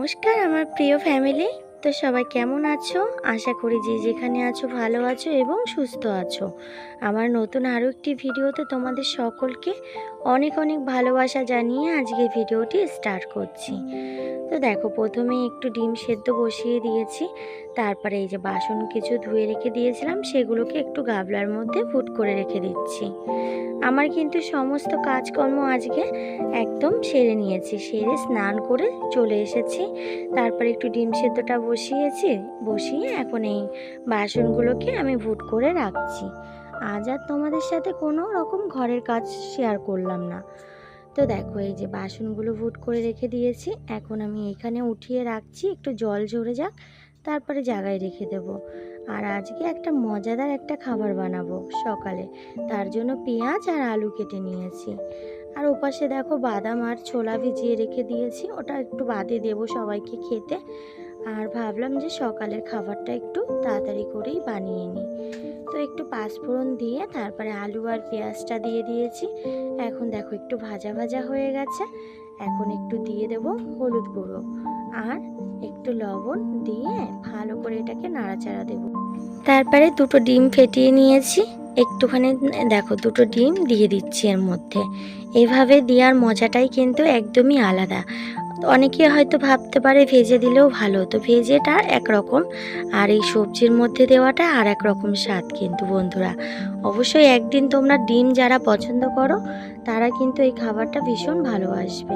নমস্কার আমার প্রিয় ফ্যামিলি। তো সবাই কেমন আছো? আশা করি যে যেখানে আছো ভালো আছো এবং সুস্থ আছো। আমার নতুন আরও একটি ভিডিওতে তোমাদের সকলকে অনেক অনেক ভালোবাসা জানিয়ে আজকে ভিডিওটি স্টার্ট করছি। তো দেখো, প্রথমে একটু ডিম সেদ্ধ বসিয়ে দিয়েছি। তারপরে এই যে বাসন কিছু ধুয়ে রেখে দিয়েছিলাম, সেগুলোকে একটু গামলার মধ্যে ফুট করে রেখে দিচ্ছি। আমার কিন্তু সমস্ত কাজকর্ম আজকে একদম সেরে নিয়েছি, সেরে স্নান করে চলে এসেছি। তারপরে একটু ডিম সেদ্ধটা বসিয়ে এখন এই বাসনগুলোকে আমি ভুট করে রাখছি। আজ আর তোমাদের সাথে কোনো রকম ঘরের কাজ শেয়ার করলাম না। তো দেখো, এই যে বাসনগুলো ভুট করে রেখে দিয়েছি, এখন আমি এখানে উঠিয়ে রাখছি, একটু জল ঝরে যাক, তারপরে জায়গায় রেখে দেব। আর আজকে একটা মজাদার একটা খাবার বানাবো সকালে, তার জন্য পেঁয়াজ আর আলু কেটে নিয়েছি। আর ওপাশে দেখো বাদাম আর ছোলা ভিজিয়ে রেখে দিয়েছি, ওটা একটু বাদে দেবো সবাইকে খেতে। আর ভাবলাম যে সকালের খাবারটা একটু তাড়াতাড়ি করেই বানিয়ে নিই। তো একটু পাঁচফোড়ন দিয়ে তারপরে আলু আর পেঁয়াজটা দিয়ে দিয়েছি। এখন দেখো একটু ভাজা ভাজা হয়ে গেছে। এখন একটু দিয়ে দেব হলুদ গুঁড়ো আর একটু লবণ দিয়ে ভালো করে এটাকে নাড়াচাড়া দেব। তারপরে দুটো ডিম ফেটিয়ে নিয়েছি, একটুখানি দেখো দুটো ডিম দিয়ে দিচ্ছি এর মধ্যে। এভাবে দেওয়ার মজাটাই কিন্তু একদমই আলাদা। অনেকে হয়তো ভাবতে পারে ভেজে দিলেও ভালো হতো, ভেজেটা একরকম আর এই সবজির মধ্যে দেওয়াটা আর এক রকম স্বাদ। কিন্তু বন্ধুরা, অবশ্যই একদিন তোমরা ডিম যারা পছন্দ করো তারা কিন্তু এই খাবারটা ভীষণ ভালোবাসবে।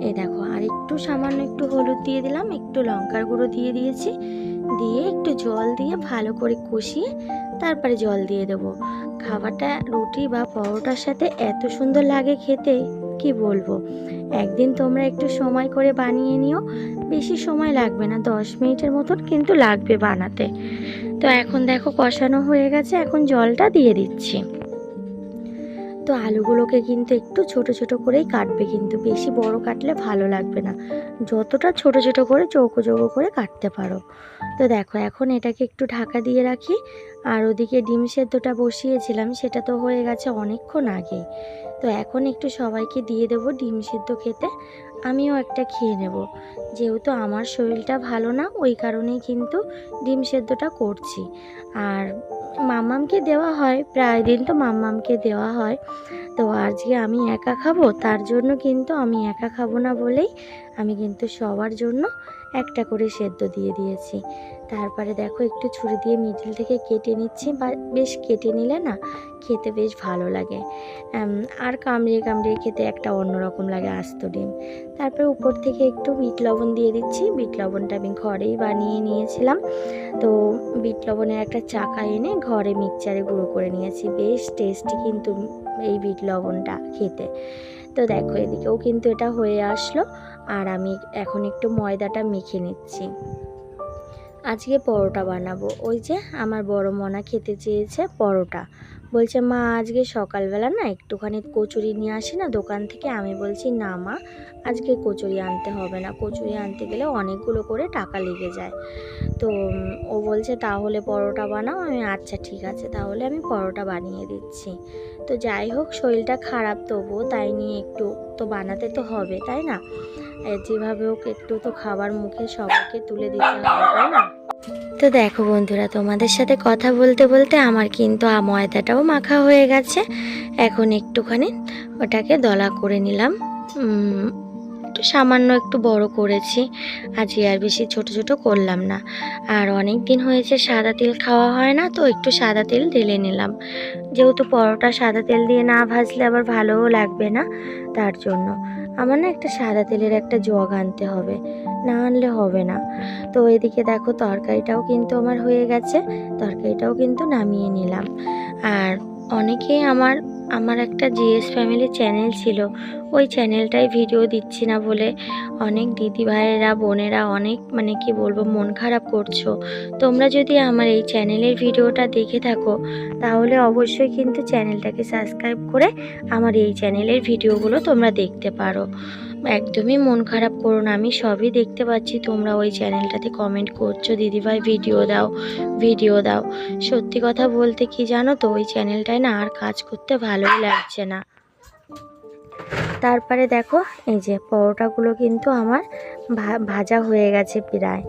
এই দেখো, আর একটু সামান্য একটু হলুদ দিয়ে দিলাম, একটু লঙ্কার গুঁড়ো দিয়ে দিয়েছি, দিয়ে একটু জল দিয়ে ভালো করে কষিয়ে তারপরে জল দিয়ে দেবো। খাবারটা রুটি বা পরোটার সাথে এত সুন্দর লাগে খেতে, কি বলবো। একদিন তোমরা একটু সময় করে বানিয়ে নিও, বেশি সময় লাগবে না, 10 মিনিটের মতন কিন্তু লাগবে বানাতে। তো এখন দেখো কষানো হয়ে গেছে, এখন জলটা দিয়ে দিচ্ছি। তো আলুগুলোকে কিন্তু একটু ছোট ছোট করেই কাটবে, কিন্তু বেশি বড় কাটলে ভালো লাগবে না, যতটা ছোট ছোট করে চৌকো চৌকো করে কাটতে পারো। তো দেখো এখন এটাকে একটু ঢাকা দিয়ে রাখি। আর ওদিকে ডিম সেদ্ধটা বসিয়েছিলাম, সেটা তো হয়ে গেছে অনেকক্ষণ আগেই। তো এখন একটু সবাইকে দিয়ে দেবো ডিম সিদ্ধ খেতে, আমিও একটা খেয়ে নেব। যেহেতু আমার শরীরটা ভালো না, ওই কারণেই কিন্তু ডিম সেদ্ধটা করছি। আর মাম্মামকে দেওয়া হয়, প্রায় দিন তো মাম্মামকে দেওয়া হয়। তো আজকে আমি একা খাবো, তার জন্য কিন্তু আমি একা খাবো না বলেই আমি কিন্তু সবার জন্য একটা করে সেদ্ধ দিয়ে দিয়েছি। তারপরে দেখো একটু ছুরি দিয়ে মিডল থেকে কেটে নিচ্ছি, বা বেশ কেটে নিলে না খেতে বেশ ভালো লাগে। আর কামড়িয়ে কামড়িয়ে খেতে একটা অন্যরকম লাগে আস্ত ডিম। তারপরে উপর থেকে একটু বিট লবণ দিয়ে দিচ্ছি। বিট লবণটা আমি ঘরেই বানিয়ে নিয়েছিলাম। তো বিট লবণের একটা চাকা এনে ঘরে মিক্সচারে গুঁড়ো করে নিয়েছি, বেশ টেস্টি কিন্তু এই বিট লবণটা খেতে। তো দেখো এদিকেও কিন্তু এটা হয়ে আসলো, আর আমি এখন একটু ময়দাটা মেখে নিচ্ছি। আজকে পরোটা বানাবো। ওই যে আমার বড় মনা খেতে চেয়েছে পরোটা, বলছে মা আজকে সকালবেলা না একটুখানি কচুরি নিয়ে আসি না দোকান থেকে। আমি বলছি না মা, আজকে কচুরি আনতে হবে না, কচুরি আনতে গেলে অনেকগুলো করে টাকা লেগে যায়। তো ও বলছে তাহলে পরোটা বানাও। আমি আচ্ছা ঠিক আছে, তাহলে আমি পরোটা বানিয়ে দিচ্ছি। তো যাই হোক, শরীরটা খারাপ তবুও তাই নিয়ে একটু তো বানাতে তো হবে, তাই না? যেভাবে হোক একটু তো খাবার মুখে সবাইকে তুলে দিতে হবে, তাই না? তো দেখো বন্ধুরা, তোমাদের সাথে কথা বলতে বলতে আমার কিন্তু ময়দাটাও মাখা হয়ে গেছে। এখন একটুখানি ওটাকে দলা করে নিলাম, একটু সামান্য একটু বড় করেছি, আজকে আর বেশি ছোট ছোট করলাম না। আর অনেক দিন হয়েছে সাদা তেল খাওয়া হয় না, তো একটু সাদা তেল ঢেলে নিলাম। যেহেতু পরোটা সাদা তেল দিয়ে না ভাজলে আবার ভালোও লাগবে না, তার জন্য আমার না একটা সাদা তেলের একটা জগ আনতে হবে, না আনলে হবে না। তো এদিকে দেখো তরকারিটাও কিন্তু আমার হয়ে গেছে, তরকারিটাও কিন্তু নামিয়ে নিলাম। আর অনেকেই আমার একটা জিএস ফ্যামিলি চ্যানেল ছিল, ওই চ্যানেলটায় ভিডিও দিচ্ছি না বলে অনেক দিদি ভাইয়েরা বোনেরা অনেক কি বলবো মন খারাপ করছো। তোমরা যদি আমার এই চ্যানেলের ভিডিওটা দেখে থাকো তাহলে অবশ্যই কিন্তু চ্যানেলটাকে সাবস্ক্রাইব করে আমার এই চ্যানেলের ভিডিওগুলো তোমরা দেখতে পারো। একদমই মন খারাপ করো না, আমি সবই দেখতে পাচ্ছি। তোমরা ওই চ্যানেলটাতে কমেন্ট করছো দিদিভাই ভিডিও দাও ভিডিও দাও। সত্যি কথা বলতে কি জানো তো, ওই চ্যানেলটায় না আর কাজ করতে ভালোই লাগছে না। তারপরে দেখো এই যে পরোটাগুলো কিন্তু আমার ভাজা হয়ে গেছে প্রায়।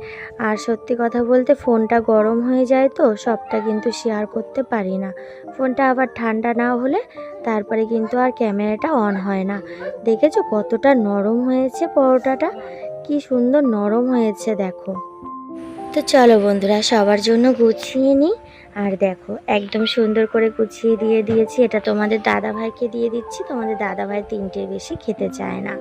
আর সত্যি কথা বলতে ফোনটা গরম হয়ে যায় তো সবটা কিন্তু শেয়ার করতে পারি না। ফোনটা আবার ঠান্ডা না হলে তারপরে কিন্তু আর ক্যামেরাটা অন হয় না। দেখেছো কতটা নরম হয়েছে পরোটাটা, কি সুন্দর নরম হয়েছে দেখো। তো চলো বন্ধুরা সবার জন্য গুছিয়ে নিই। আর দেখো একদম সুন্দর করে গুছিয়ে দিয়ে দিয়েছি। এটা তোমাদের দাদাভাইকে দিয়ে দিচ্ছি, তোমাদের দাদাভাই 3টের বেশি খেতে চায় না।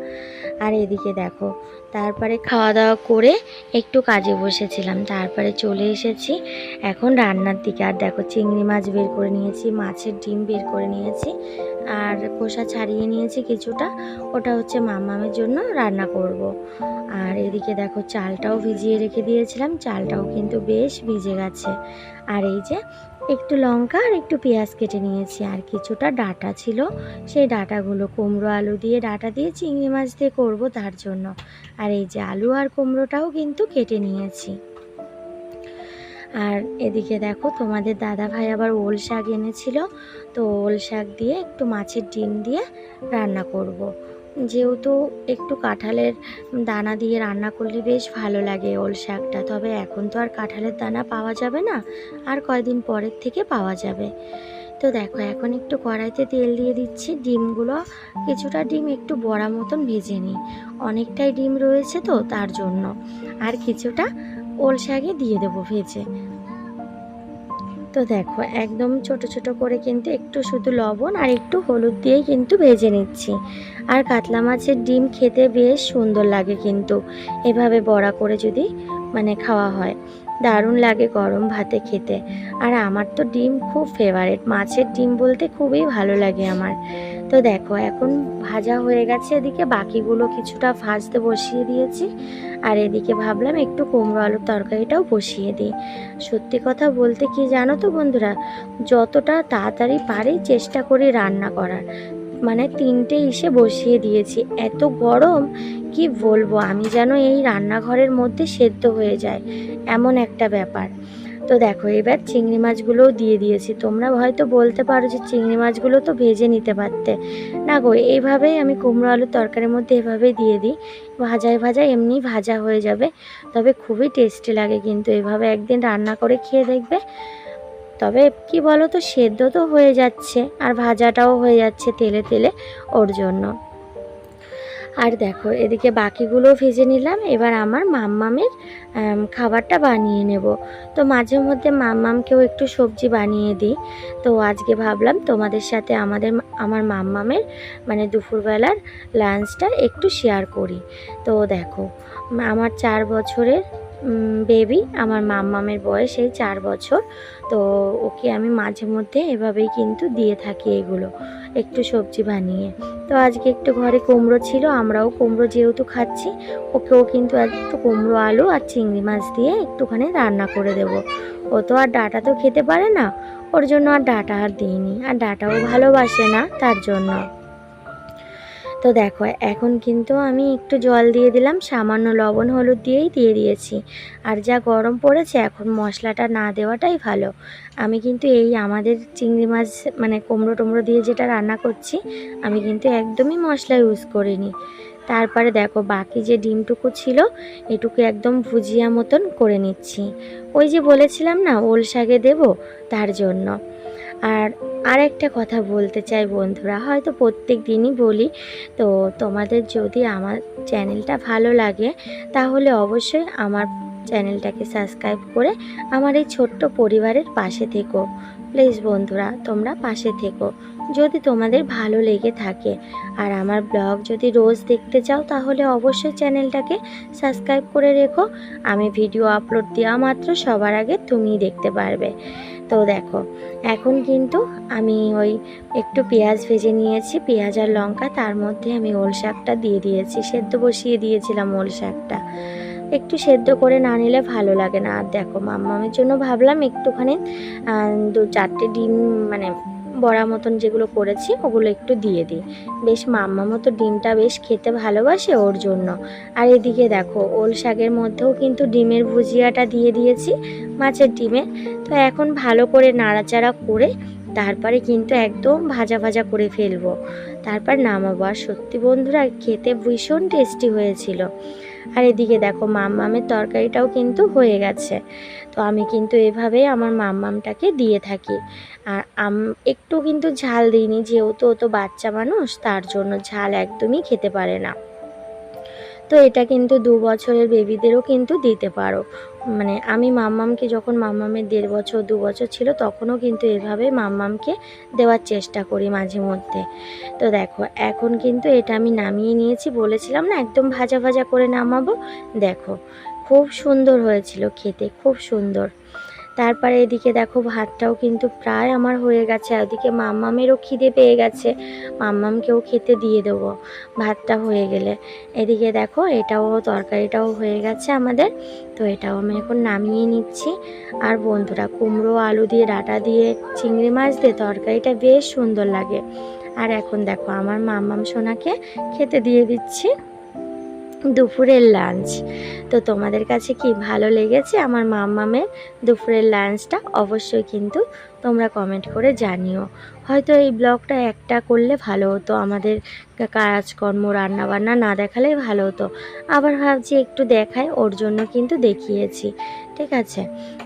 আর এদিকে দেখো তারপরে খাওয়া দাওয়া করে একটু কাজে বসেছিলাম, তারপরে চলে এসেছি এখন রান্নার দিকে। আর দেখো চিংড়ি মাছ বের করে নিয়েছি, মাছের ডিম বের করে নিয়েছি, আর খোসা ছাড়িয়ে নিয়েছি কিছুটা, ওটা হচ্ছে মামামের জন্য রান্না করব। আর এদিকে দেখো চালটাও ভিজিয়ে রেখে দিয়েছিলাম, চালটাও কিন্তু বেশ ভিজে গেছে। আর এই যে একটু লঙ্কা আর একটু পেঁয়াজ কেটে নিয়েছি, আর কিছুটা ডাঁটা ছিল, সেই ডাঁটাগুলো কুমড়ো আলু দিয়ে ডাঁটা দিয়ে চিংড়ি মাছ দিয়ে করব তার জন্য। আর এই যে আলু আর কুমড়োটাও কিন্তু কেটে নিয়েছি। আর এদিকে দেখো তোমাদের দাদা ভাই আবার ওল শাক এনেছিল, তো ওল শাক দিয়ে একটু মাছের ডিম দিয়ে রান্না করব। যেহেতু একটু কাঁঠালের দানা দিয়ে রান্না করলে বেশ ভালো লাগে ওল শাকটা, তবে এখন তো আর কাঁঠালের দানা পাওয়া যাবে না, আর কয়দিন পরের থেকে পাওয়া যাবে। তো দেখো এখন একটু কড়াইতে তেল দিয়ে দিচ্ছি, ডিমগুলো কিছুটা ডিম একটু বড়া মতন ভেজে নিই, অনেকটাই ডিম রয়েছে তো তার জন্য। আর কিছুটা ওল শাকে দিয়ে দেবো ভেজে। তো দেখো একদম ছোট ছোট করে কিন্তু একটু শুধু লবণ আর একটু হলুদ দিয়েই কিন্তু ভেজে নিচ্ছি। আর কাতলা মাছের ডিম খেতে বেশ সুন্দর লাগে কিন্তু এভাবে বড়া করে যদি খাওয়া হয়, দারুণ লাগে গরম ভাতে খেতে। আর আমার তো ডিম খুব ফেভারিট, মাছের ডিম বলতে খুবই ভালো লাগে আমার। তো দেখো এখন ভাজা হয়ে গেছে, এদিকে বাকিগুলো কিছুটা ভাজতে বসিয়ে দিয়েছি। আর এদিকে ভাবলাম একটু কুমড়ো আলুর তরকারিটাও বসিয়ে দিই। সত্যি কথা বলতে কি জানো তো বন্ধুরা, যতটা তাড়াতাড়ি পারি চেষ্টা করি রান্না করার। 3টে এসে বসিয়ে দিয়েছি, এত গরম কি বলবো, আমি যেন এই রান্নাঘরের মধ্যে সেদ্ধ হয়ে যায় এমন একটা ব্যাপার। তো দেখো এবার চিংড়ি মাছগুলোও দিয়ে দিয়েছি। তোমরা হয়তো বলতে পারো যে চিংড়ি মাছগুলো তো ভেজে নিতে পারতে, না গো, এইভাবেই আমি কুমড়ো আলুর তরকারির মধ্যে এভাবেই দিয়ে দিই, ভাজায় ভাজায় এমনি ভাজা হয়ে যাবে। তবে খুবই টেস্টি লাগে কিন্তু, এভাবে একদিন রান্না করে খেয়ে দেখবে। তবে কি বলো তো, সেদ্ধ তো হয়ে যাচ্ছে আর ভাজাটাও হয়ে যাচ্ছে তেলে তেলে, ওর জন্য। আর দেখো এদিকে বাকিগুলো ভেজে নিলাম, এবার আমার মাম্মামের খাবারটা বানিয়ে নেব। তো মাঝে মধ্যে মাম্মামকেও একটু সবজি বানিয়ে দিই। তো আজকে ভাবলাম তোমাদের সাথে আমার মাম্মামের দুপুরবেলার লাঞ্চটা একটু শেয়ার করি। তো দেখো আমার 4 বছরের বেবি, আমার মাম্মামের বয়স এই 4 বছর। তো ওকে আমি মাঝে মধ্যে এভাবেই কিন্তু দিয়ে থাকি এগুলো একটু সবজি বানিয়ে। তো আজকে একটু ঘরে কুমড়ো ছিল, আমরাও কুমড়ো যেহেতু খাচ্ছি, ওকেও কিন্তু একটু কুমড়ো আলু আর চিংড়ি মাছ দিয়ে একটুখানি রান্না করে দেব। ও তো আর ডাঁটা তো খেতে পারে না, ওর জন্য আর ডাঁটা আর দিইনি, আর ডাঁটাও ভালোবাসে না তার জন্য। তো দেখো এখন কিন্তু আমি একটু জল দিয়ে দিলাম, সামান্য লবণ হলুদ দিয়েই দিয়ে দিয়েছি। আর যা গরম পড়েছে এখন মশলাটা না দেওয়াটাই ভালো। আমি কিন্তু এই আমাদের চিংড়ি মাছ কুমড়ো টুমড়ো দিয়ে যেটা রান্না করছি, আমি কিন্তু একদমই মশলা ইউজ করিনি। তারপরে দেখো বাকি যে ডিমটুকু ছিল এটুকু একদম ভুজিয়া মতন করে নিচ্ছি, ওই যে বলেছিলাম না ওল শাকে দেবো তার জন্য। আর একটা কথা বলতে চাই বন্ধুরা, হয়তো প্রত্যেক দিনই বলি, তো তোমাদের যদি আমার চ্যানেলটা ভালো লাগে তাহলে অবশ্যই আমার চ্যানেলটাকে সাবস্ক্রাইব করে আমার এই ছোট্ট পরিবারের পাশে থেকো। প্লিজ বন্ধুরা তোমরা পাশে থেকো যদি তোমাদের ভালো লেগে থাকে। আর আমার ব্লগ যদি রোজ দেখতে চাও তাহলে অবশ্যই চ্যানেলটাকে সাবস্ক্রাইব করে রেখো, আমি ভিডিও আপলোড দেওয়া মাত্র সবার আগে তুমিই দেখতে পারবে। তো দেখো এখন কিন্তু আমি ওই একটু পেঁয়াজ ভেজে নিয়েছি, পেঁয়াজ আর লঙ্কা, তার মধ্যে আমি ওল শাকটা দিয়ে দিয়েছি, সেদ্ধ বসিয়ে দিয়েছিলাম ওল শাকটা, একটু সেদ্ধ করে না নিলে ভালো লাগে না। আর দেখো মাম্মামের জন্য ভাবলাম একটুখানি 2-4টে ডিম বড়া মতন যেগুলো করেছি ওগুলো একটু দিয়ে দিই, বেশ মাম্মা মতো ডিমটা বেশ খেতে ভালোবাসে ওর জন্য। আর এদিকে দেখো ওল শাকের মধ্যেও কিন্তু ডিমের ভুজিয়াটা দিয়ে দিয়েছি মাছের ডিমে। তো এখন ভালো করে নাড়াচাড়া করে তারপরে কিন্তু একদম ভাজা ভাজা করে ফেলবো, তারপর নামাবো। আর সত্যি বন্ধুরা খেতে ভীষণ টেস্টি হয়েছিল। আর এদিকে দেখো মাম্মামের তরকারিটাও কিন্তু হয়ে গেছে। তো আমি কিন্তু এভাবেই আমার মাম্মামটাকে দিয়ে থাকি। আর একটু কিন্তু ঝাল দিইনি, যেহেতু ও তো বাচ্চা মানুষ, তার জন্য ঝাল একদমই খেতে পারে না। তো এটা কিন্তু 2 বছরের বেবিদেরও কিন্তু দিতে পারো। মানে আমি মাম্মামকে যখন মাম্মামের 1.5 বছর 2 বছর ছিল তখনও কিন্তু এভাবে মাম্মামকে দেওয়ার চেষ্টা করি মাঝে মধ্যে। তো দেখো এখন কিন্তু এটা আমি নামিয়ে নিয়েছি, বলেছিলাম না একদম ভাজা ভাজা করে নামাবো। দেখো খুব সুন্দর হয়েছিল খেতে, খুব সুন্দর। তারপরে এদিকে দেখো ভাতটাও কিন্তু প্রায় আমার হয়ে গেছে। আর ওদিকে মাম্মামেরও খিদে পেয়ে গেছে, মাম্মামকেও খেতে দিয়ে দেবো ভাতটা হয়ে গেলে। এদিকে দেখো এটাও তরকারিটাও হয়ে গেছে আমাদের। তো এটাও আমি এখন নামিয়ে নিচ্ছি। আর বন্ধুরা কুমড়ো আলু দিয়ে ডাঁটা দিয়ে চিংড়ি মাছ দিয়ে তরকারিটা বেশ সুন্দর লাগে। আর এখন দেখো আমার মাম্মাম সোনাকে খেতে দিয়ে দিচ্ছি দুপুরের লাঞ্চ। তো তোমাদের কাছে কি ভালো লেগেছে আমার মাম্মামের দুপুরের লাঞ্চটা? অবশ্যই কিন্তু তোমরা কমেন্ট করে জানিও। হয়তো এই ব্লগটা একটা করলে ভালো হতো, আমাদের কাজকর্ম রান্নাবান্না না দেখালেই ভালো হতো। আবার ভাবছি একটু দেখাই, ওর জন্য কিন্তু দেখিয়েছি, ঠিক আছে।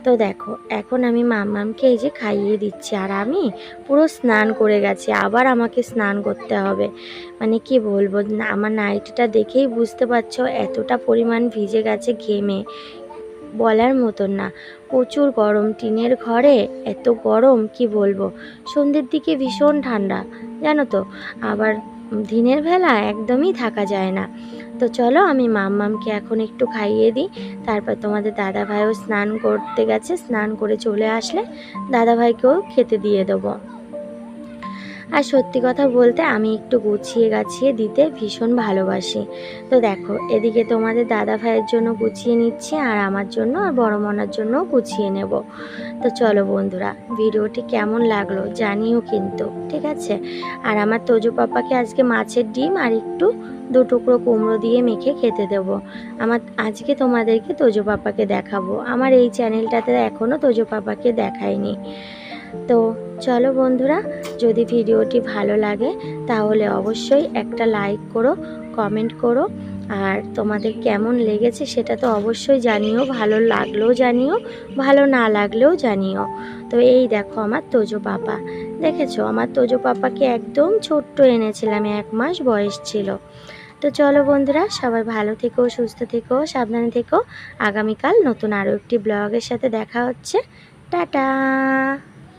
তো দেখো এখন আমি মাম্মামকে এই যে খাইয়ে দিচ্ছি। আর আমি পুরো স্নান করে গেছি, আবার আমাকে স্নান করতে হবে। মানে কি বলবো, আমার নাইটিটা দেখেই বুঝতে পারছো এতটা পরিমাণ ভিজে গেছে ঘেমে, বলার মতন না। প্রচুর গরম, টিনের ঘরে এত গরম কি বলবো। সন্ধ্যের দিকে ভীষণ ঠান্ডা জানো তো, আবার দিনের বেলা একদমই থাকা যায় না। তো চলো আমি মাম্মামকে এখন একটু খাইয়ে দিই, তারপর তোমাদের দাদাভাইও স্নান করতে গেছে, স্নান করে চলে আসলে দাদাভাইকেও খেতে দিয়ে দেবো। আর সত্যি কথা বলতে আমি একটু গুছিয়ে গাছিয়ে দিতে ভীষণ ভালোবাসি। তো দেখো এদিকে তোমাদের দাদা ভাইয়ের জন্য গুছিয়ে নিচ্ছি, আর আমার জন্য আর বড় মনার জন্যও গুছিয়ে নেব। তো চলো বন্ধুরা ভিডিওটি কেমন লাগলো জানিও কিন্তু, ঠিক আছে। আর আমার তোজো পাপাকে আজকে মাছের ডিম আর একটু 2 টুকরো কুমড়ো দিয়ে মেখে খেতে দেবো। আজকে তোমাদেরকে তোজো পাপাকে দেখাবো, আমার এই চ্যানেলটাতে এখনও তোজো পাপাকে দেখাইনি। তো চলো বন্ধুরা, যদি ভিডিওটি ভালো লাগে তাহলে অবশ্যই একটা লাইক করো, কমেন্ট করো। আর তোমাদের কেমন লেগেছে সেটা তো অবশ্যই জানিও, ভালো লাগলেও জানিও, ভালো না লাগলেও জানিও। তো এই দেখো আমার তোজো পাপা, দেখেছো আমার তোজো পাপাকে একদম ছোট্ট এনেছিলাম, 1 মাস বয়স ছিল। তো চলো বন্ধুরা সবাই ভালো থেকো, সুস্থ থেকো, সাবধানে থেকো। আগামীকাল নতুন আরও একটি ব্লগের সাথে দেখা হচ্ছে। টাটা।